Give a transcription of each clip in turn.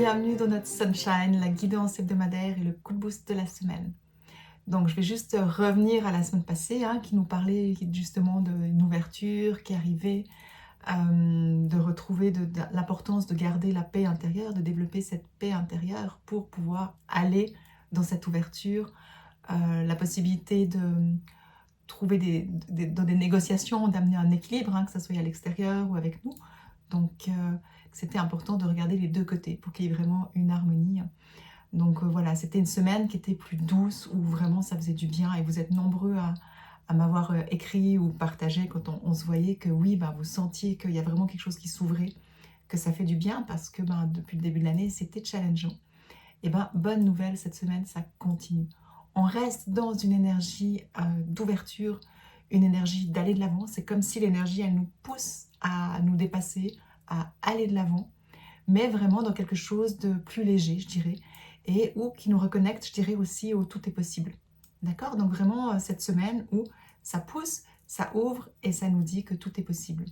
bienvenue dans notre Sunshine, la guidance hebdomadaire et le coup de boost de la semaine. Donc je vais juste revenir à la semaine passée, qui nous parlait justement d'une ouverture qui arrivait, de retrouver de l'importance de garder la paix intérieure, de développer cette paix intérieure pour pouvoir aller dans cette ouverture, la possibilité de trouver dans des négociations, d'amener un équilibre, que ce soit à l'extérieur ou avec nous. Donc c'était important de regarder les deux côtés pour qu'il y ait vraiment une harmonie. Donc voilà, c'était une semaine qui était plus douce, où vraiment ça faisait du bien, et vous êtes nombreux à m'avoir écrit ou partagé quand on se voyait que oui, vous sentiez qu'il y a vraiment quelque chose qui s'ouvrait, que ça fait du bien, parce que depuis le début de l'année, c'était challengeant. Et bonne nouvelle, cette semaine, ça continue. On reste dans une énergie d'ouverture, une énergie d'aller de l'avant. C'est comme si l'énergie, elle nous pousse à nous dépasser, à aller de l'avant, mais vraiment dans quelque chose de plus léger, je dirais, et ou qui nous reconnecte, je dirais aussi, au tout est possible. D'accord? Donc vraiment cette semaine où ça pousse, ça ouvre et ça nous dit que tout est possible.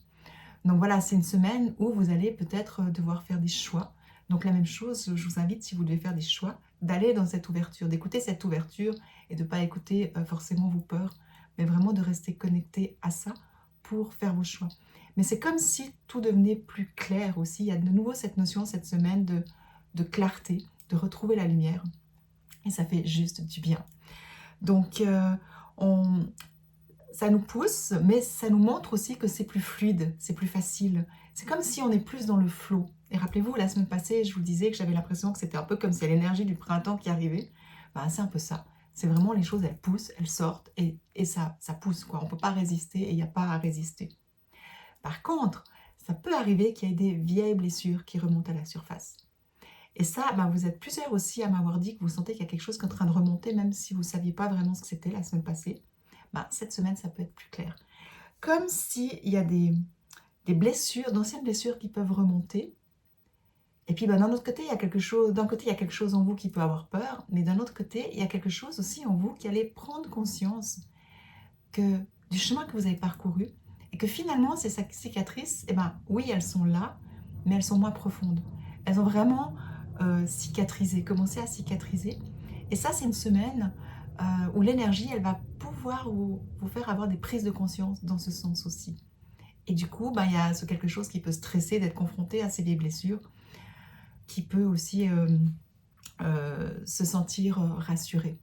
Donc voilà, c'est une semaine où vous allez peut-être devoir faire des choix. Donc la même chose, je vous invite, si vous devez faire des choix, d'aller dans cette ouverture, d'écouter cette ouverture et de ne pas écouter forcément vos peurs, mais vraiment de rester connecté à ça pour faire vos choix. Mais c'est comme si tout devenait plus clair aussi. Il y a de nouveau cette notion cette semaine de clarté, de retrouver la lumière. Et ça fait juste du bien. Donc on, ça nous pousse, mais ça nous montre aussi que c'est plus fluide, c'est plus facile. C'est comme si on est plus dans le flow. Et rappelez-vous, la semaine passée, je vous disais que j'avais l'impression que c'était un peu comme si l'énergie du printemps qui arrivait. C'est un peu ça. C'est vraiment les choses, elles poussent, elles sortent, et ça pousse, quoi. On ne peut pas résister, et il n'y a pas à résister. Par contre, ça peut arriver qu'il y ait des vieilles blessures qui remontent à la surface. Et ça, vous êtes plusieurs aussi à m'avoir dit que vous sentez qu'il y a quelque chose qui est en train de remonter, même si vous ne saviez pas vraiment ce que c'était la semaine passée. Cette semaine, ça peut être plus clair. Comme s'il y a des blessures, d'anciennes blessures qui peuvent remonter. Et puis d'un autre côté, il y a quelque chose, d'un côté, il y a quelque chose en vous qui peut avoir peur, mais d'un autre côté, il y a quelque chose aussi en vous qui allait prendre conscience que, du chemin que vous avez parcouru, et que finalement, ces cicatrices, oui, elles sont là, mais elles sont moins profondes. Elles ont vraiment cicatrisé, commencé à cicatriser. Et ça, c'est une semaine où l'énergie, elle va pouvoir vous faire avoir des prises de conscience dans ce sens aussi. Et du coup, il y a quelque chose qui peut stresser d'être confronté à ces vieilles blessures, qui peut aussi se sentir rassuré.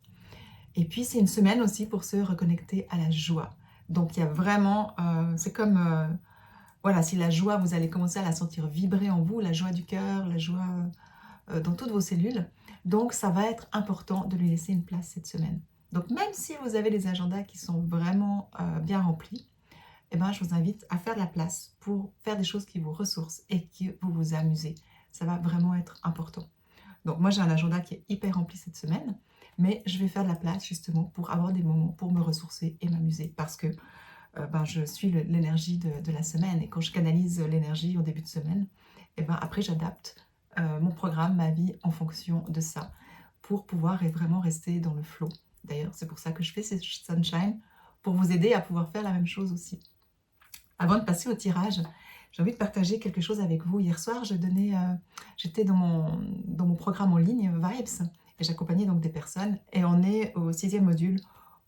Et puis, c'est une semaine aussi pour se reconnecter à la joie. Donc, il y a vraiment, c'est comme, voilà, si la joie, vous allez commencer à la sentir vibrer en vous, la joie du cœur, la joie dans toutes vos cellules. Donc, ça va être important de lui laisser une place cette semaine. Donc, même si vous avez des agendas qui sont vraiment bien remplis, je vous invite à faire de la place pour faire des choses qui vous ressourcent et qui vous amusez. Ça va vraiment être important. Donc moi, j'ai un agenda qui est hyper rempli cette semaine, mais je vais faire de la place justement pour avoir des moments pour me ressourcer et m'amuser, parce que je suis l'énergie de la semaine, et quand je canalise l'énergie au début de semaine, après j'adapte mon programme, ma vie en fonction de ça, pour pouvoir vraiment rester dans le flow. D'ailleurs, c'est pour ça que je fais ces Sunshine, pour vous aider à pouvoir faire la même chose aussi. Avant de passer au tirage, j'ai envie de partager quelque chose avec vous. Hier soir, j'étais dans mon programme en ligne Vibes, et j'accompagnais donc des personnes, et on est au 6e module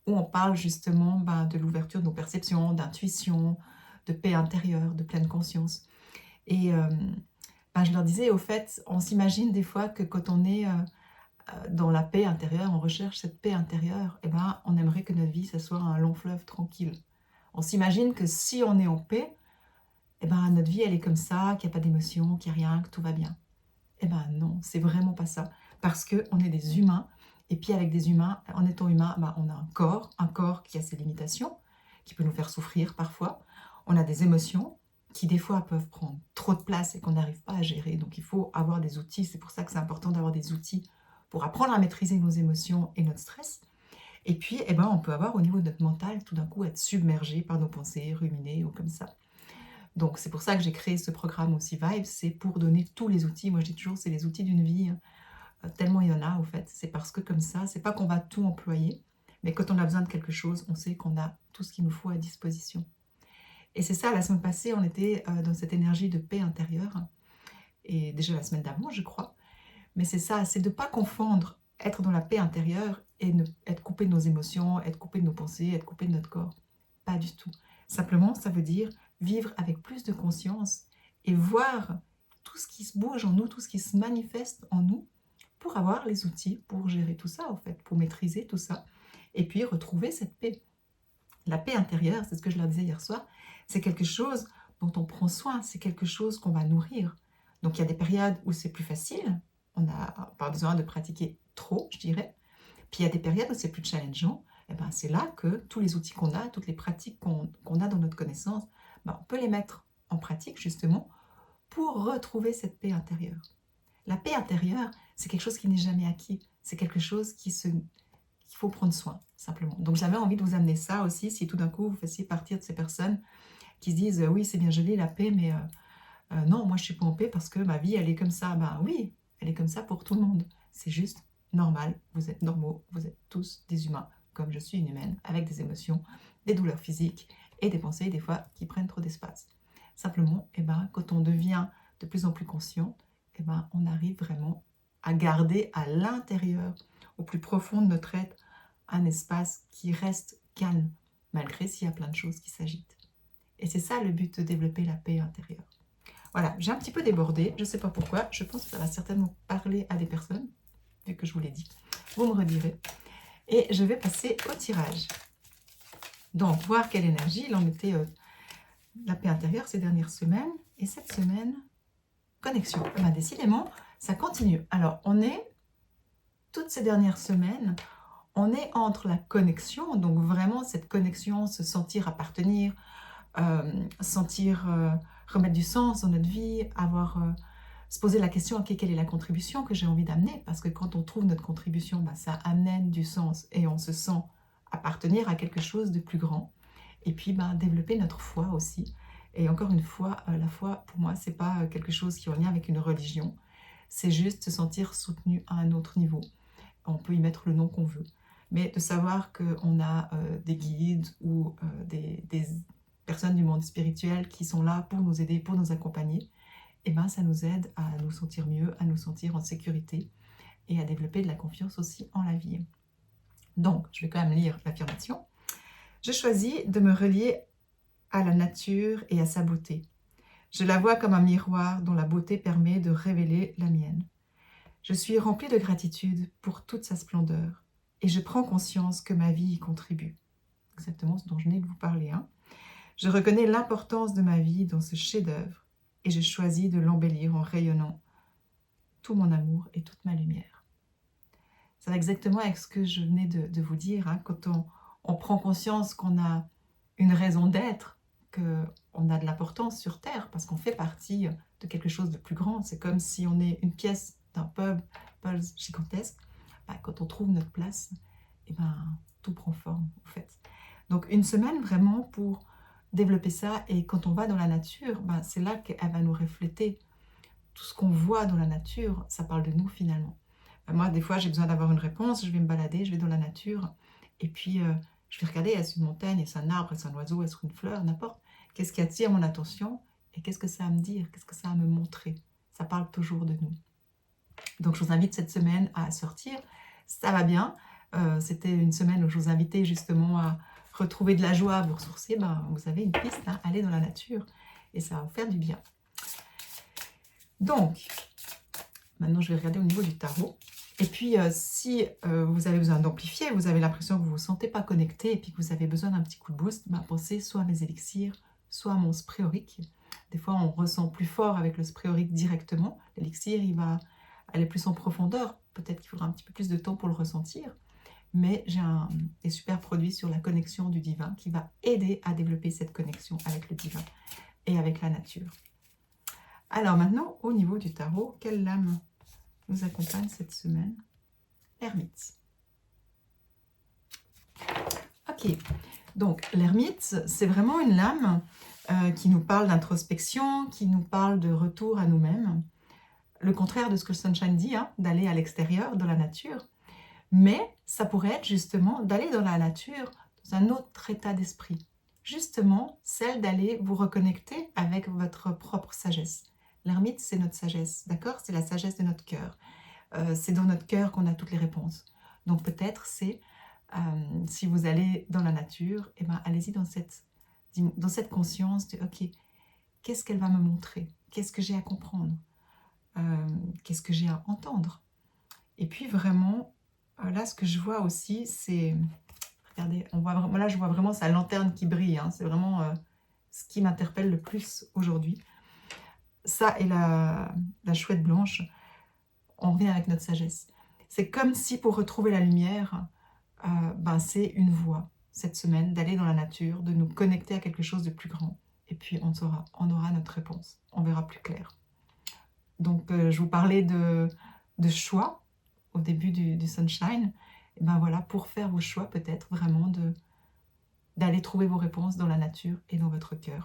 où on parle justement de l'ouverture de nos perceptions, d'intuition, de paix intérieure, de pleine conscience. Et je leur disais, au fait, on s'imagine des fois que quand on est dans la paix intérieure, on recherche cette paix intérieure, on aimerait que notre vie, ça soit un long fleuve tranquille. On s'imagine que si on est en paix, notre vie, elle est comme ça, qu'il n'y a pas d'émotion, qu'il n'y a rien, que tout va bien. Non, c'est vraiment pas ça. Parce qu'on est des humains, et puis avec des humains, en étant humain, on a un corps qui a ses limitations, qui peut nous faire souffrir parfois. On a des émotions qui, des fois, peuvent prendre trop de place et qu'on n'arrive pas à gérer. Donc, il faut avoir des outils. C'est pour ça que c'est important d'avoir des outils pour apprendre à maîtriser nos émotions et notre stress. Et puis, on peut avoir au niveau de notre mental, tout d'un coup, être submergé par nos pensées, ruminer ou comme ça. Donc, c'est pour ça que j'ai créé ce programme aussi Vibe, c'est pour donner tous les outils. Moi, je dis toujours, c'est les outils d'une vie, tellement il y en a, au fait. C'est parce que comme ça, c'est pas qu'on va tout employer, mais quand on a besoin de quelque chose, on sait qu'on a tout ce qu'il nous faut à disposition. Et c'est ça, la semaine passée, on était dans cette énergie de paix intérieure, et déjà la semaine d'avant, je crois. Mais c'est ça, c'est de ne pas confondre être dans la paix intérieure et être coupé de nos émotions, être coupé de nos pensées, être coupé de notre corps. Pas du tout. Simplement, ça veut dire vivre avec plus de conscience et voir tout ce qui se bouge en nous, tout ce qui se manifeste en nous, pour avoir les outils pour gérer tout ça, en fait, pour maîtriser tout ça, et puis retrouver cette paix. La paix intérieure, c'est ce que je leur disais hier soir, c'est quelque chose dont on prend soin, c'est quelque chose qu'on va nourrir. Donc il y a des périodes où c'est plus facile, on n'a pas besoin de pratiquer trop, je dirais. Puis il y a des périodes où c'est plus challengeant, et ben c'est là que tous les outils qu'on a, toutes les pratiques qu'on a dans notre connaissance, ben on peut les mettre en pratique justement pour retrouver cette paix intérieure. La paix intérieure, c'est quelque chose qui n'est jamais acquis, c'est quelque chose qu'il faut prendre soin, simplement. Donc j'avais envie de vous amener ça aussi, si tout d'un coup vous faisiez partir de ces personnes qui se disent oui, c'est bien joli la paix, mais non, moi je suis pas en paix parce que ma vie elle est comme ça. Ben oui, elle est comme ça pour tout le monde. C'est juste normal, vous êtes normaux, vous êtes tous des humains, comme je suis une humaine, avec des émotions, des douleurs physiques et des pensées des fois qui prennent trop d'espace. Simplement, quand on devient de plus en plus conscient, on arrive vraiment à garder à l'intérieur, au plus profond de notre être, un espace qui reste calme, malgré s'il y a plein de choses qui s'agitent. Et c'est ça le but de développer la paix intérieure. Voilà, j'ai un petit peu débordé, je ne sais pas pourquoi, je pense que ça va certainement parler à des personnes, vu que je vous l'ai dit. Vous me redirez. Et je vais passer au tirage. Donc, voir quelle énergie il en était la paix intérieure ces dernières semaines. Et cette semaine, connexion. Décidément, ça continue. Alors, toutes ces dernières semaines, on est entre la connexion, donc vraiment cette connexion, se sentir appartenir, sentir remettre du sens dans notre vie, se poser la question, ok, quelle est la contribution que j'ai envie d'amener? Parce que quand on trouve notre contribution, ça amène du sens et on se sent appartenir à quelque chose de plus grand. Et puis développer notre foi aussi. Et encore une fois, la foi, pour moi, c'est pas quelque chose qui est en lien avec une religion. C'est juste se sentir soutenu à un autre niveau. On peut y mettre le nom qu'on veut. Mais de savoir qu'on a des guides ou des personnes du monde spirituel qui sont là pour nous aider, pour nous accompagner, ça nous aide à nous sentir mieux, à nous sentir en sécurité et à développer de la confiance aussi en la vie. Donc, je vais quand même lire l'affirmation. Je choisis de me relier à la nature et à sa beauté. Je la vois comme un miroir dont la beauté permet de révéler la mienne. Je suis remplie de gratitude pour toute sa splendeur et je prends conscience que ma vie y contribue. Exactement ce dont je venais de vous parler. Je reconnais l'importance de ma vie dans ce chef-d'œuvre et je choisis de l'embellir en rayonnant tout mon amour et toute ma lumière. Ça va exactement avec ce que je venais de vous dire. Quand on prend conscience qu'on a une raison d'être, qu'on a de l'importance sur Terre, parce qu'on fait partie de quelque chose de plus grand. C'est comme si on est une pièce d'un puzzle gigantesque. Quand on trouve notre place, tout prend forme, en fait. Donc, une semaine vraiment pour développer ça. Et quand on va dans la nature, c'est là qu'elle va nous refléter. Tout ce qu'on voit dans la nature, ça parle de nous, finalement. Moi, des fois, j'ai besoin d'avoir une réponse. Je vais me balader, je vais dans la nature. Et puis, je vais regarder, est-ce une montagne, est-ce un arbre, est-ce un oiseau, est-ce une fleur, n'importe. Qu'est-ce qui attire mon attention et qu'est-ce que ça a à me dire, qu'est-ce que ça a à me montrer. Ça parle toujours de nous. Donc, je vous invite cette semaine à sortir. Ça va bien. C'était une semaine où je vous invitais justement à retrouver de la joie, à vous ressourcer. Vous avez une piste, aller dans la nature et ça va vous faire du bien. Donc, maintenant, je vais regarder au niveau du tarot. Et puis, si vous avez besoin d'amplifier, vous avez l'impression que vous ne vous sentez pas connecté et puis que vous avez besoin d'un petit coup de boost, pensez soit à mes élixirs, soit à mon spray aurique. Des fois, on ressent plus fort avec le spray aurique directement. L'élixir, il va aller plus en profondeur. Peut-être qu'il faudra un petit peu plus de temps pour le ressentir. Mais j'ai des super produits sur la connexion du divin qui va aider à développer cette connexion avec le divin et avec la nature. Alors maintenant, au niveau du tarot, quelle lame nous accompagne cette semaine? L'ermite. Ok, donc l'ermite, c'est vraiment une lame qui nous parle d'introspection, qui nous parle de retour à nous-mêmes. Le contraire de ce que le Sunshine dit, d'aller à l'extérieur, dans la nature. Mais ça pourrait être justement d'aller dans la nature, dans un autre état d'esprit. Justement, celle d'aller vous reconnecter avec votre propre sagesse. L'ermite, c'est notre sagesse, d'accord? C'est la sagesse de notre cœur. c'est dans notre cœur qu'on a toutes les réponses. Donc peut-être c'est, si vous allez dans la nature, eh ben, allez-y dans cette conscience de « Ok, qu'est-ce qu'elle va me montrer? Qu'est-ce que j'ai à comprendre? Qu'est-ce que j'ai à entendre ?» Et puis vraiment, là, ce que je vois aussi, c'est... Regardez, on voit vraiment, là, je vois vraiment sa lanterne qui brille. Hein, c'est vraiment ce qui m'interpelle le plus aujourd'hui. Ça et la chouette blanche, on revient avec notre sagesse. C'est comme si pour retrouver la lumière, ben, c'est une voie cette semaine, d'aller dans la nature, de nous connecter à quelque chose de plus grand. Et puis on aura notre réponse, on verra plus clair. Donc je vous parlais de choix au début du Sunshine. Et ben voilà, pour faire vos choix, peut-être vraiment d'aller trouver vos réponses dans la nature et dans votre cœur.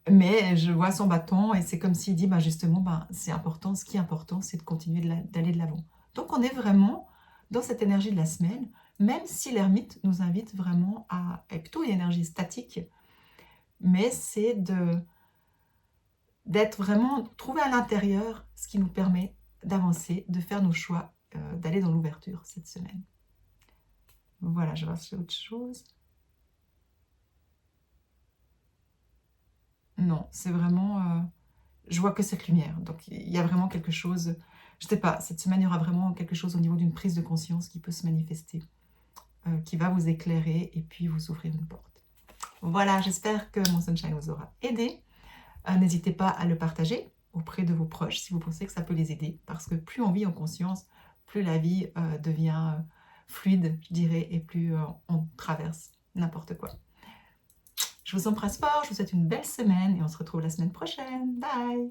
Mais je vois son bâton et c'est comme s'il dit, ben justement, ben, c'est important, ce qui est important, c'est de continuer d'aller de l'avant. Donc on est vraiment dans cette énergie de la semaine, même si l'ermite nous invite vraiment à être plutôt une énergie statique, mais c'est d'être vraiment, trouver à l'intérieur ce qui nous permet d'avancer, de faire nos choix, d'aller dans l'ouverture cette semaine. Voilà, je vois si autre chose. Non, c'est vraiment... je vois que cette lumière. Donc, il y a vraiment quelque chose... Je ne sais pas, cette semaine, il y aura vraiment quelque chose au niveau d'une prise de conscience qui peut se manifester, qui va vous éclairer et puis vous ouvrir une porte. Voilà, j'espère que mon Sunshine vous aura aidé. N'hésitez pas à le partager auprès de vos proches si vous pensez que ça peut les aider. Parce que plus on vit en conscience, plus la vie devient fluide, je dirais, et plus on traverse n'importe quoi. Je vous embrasse fort, je vous souhaite une belle semaine et on se retrouve la semaine prochaine. Bye!